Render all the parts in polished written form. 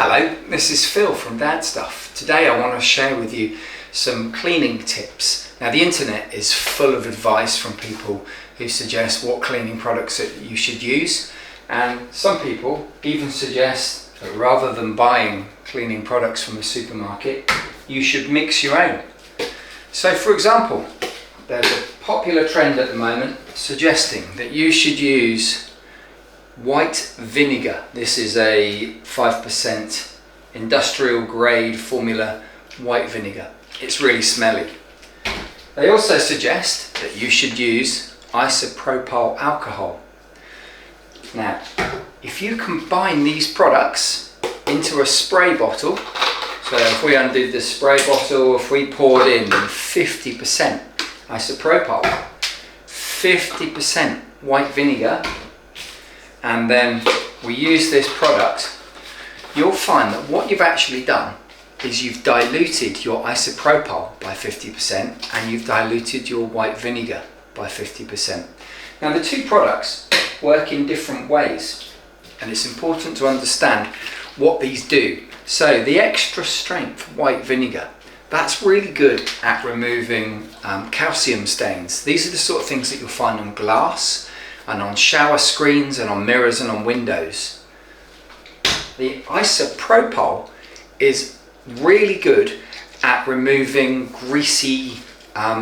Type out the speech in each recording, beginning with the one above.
Hello, this is Phil from DadStuff. Today I want to share with you some cleaning tips. Now the internet is full of advice from people who suggest what cleaning products that you should use, and some people even suggest that rather than buying cleaning products from a supermarket, you should mix your own. So for example, there's a popular trend at the moment suggesting that you should use white vinegar. This is a 5% industrial grade formula white vinegar. It's really smelly. They also suggest that you should use isopropyl alcohol. Now, if you combine these products into a spray bottle, so if we undid the spray bottle, if we poured in 50% isopropyl, 50% white vinegar, and then we use this product, you'll find that what you've actually done is you've diluted your isopropyl by 50% and you've diluted your white vinegar by 50%. Now the two products work in different ways, and it's important to understand what these do. So the extra strength white vinegar, that's really good at removing calcium stains. These are the sort of things that you'll find on glass and on shower screens and on mirrors and on windows. The isopropyl is really good at removing greasy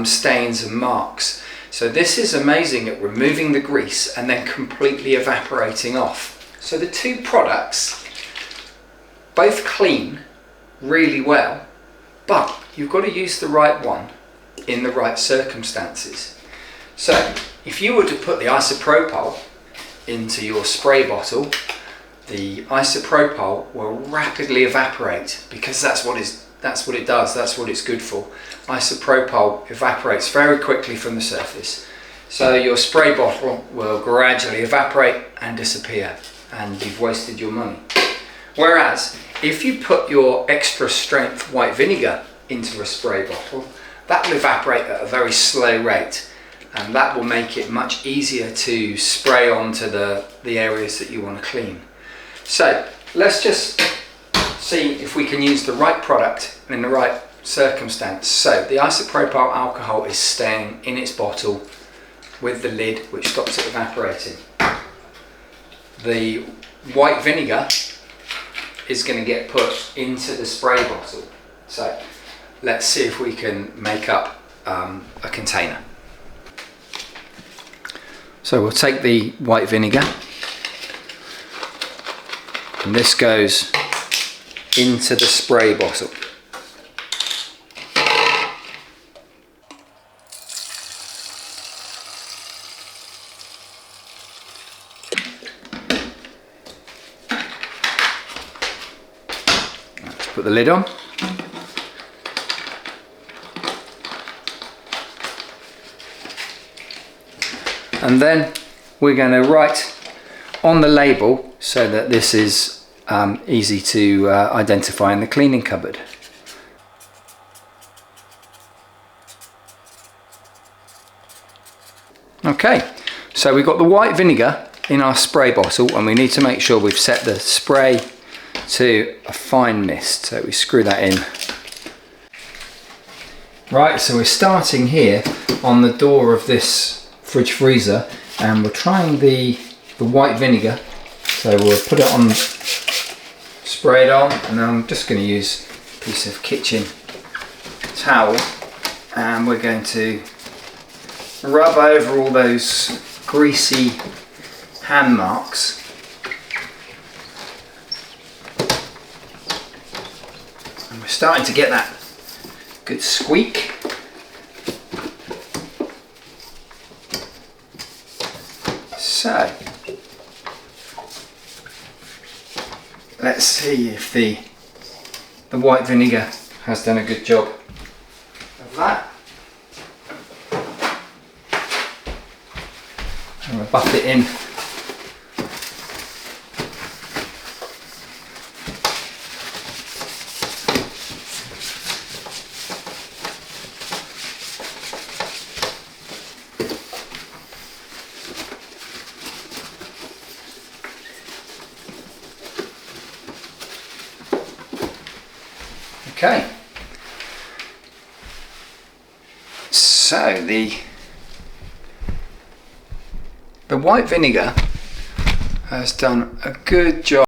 stains and marks. So this is amazing at removing the grease and then completely evaporating off. So the two products both clean really well, but you've got to use the right one in the right circumstances. So if you were to put the isopropyl into your spray bottle, the isopropyl will rapidly evaporate because that's what it does, that's what it's good for. Isopropyl evaporates very quickly from the surface. So your spray bottle will gradually evaporate and disappear, and you've wasted your money. Whereas if you put your extra strength white vinegar into a spray bottle, that will evaporate at a very slow rate, and that will make it much easier to spray onto the areas that you want to clean. So let's just see if we can use the right product in the right circumstance. So the isopropyl alcohol is staying in its bottle with the lid, which stops it evaporating. The white vinegar is going to get put into the spray bottle. So let's see if we can make up a container. So we'll take the white vinegar, and this goes into the spray bottle. Let's put the lid on. And then we're going to write on the label so that this is easy to identify in the cleaning cupboard. Okay, so we've got the white vinegar in our spray bottle, and we need to make sure we've set the spray to a fine mist. So we screw that in. Right, so we're starting here on the door of this fridge freezer, and we're trying the white vinegar. So we'll put it on, spray it on, and then I'm just going to use a piece of kitchen towel, and we're going to rub over all those greasy hand marks. And we're starting to get that good squeak. So let's see if the white vinegar has done a good job of that. And we'll buff it in. Okay. So the white vinegar has done a good job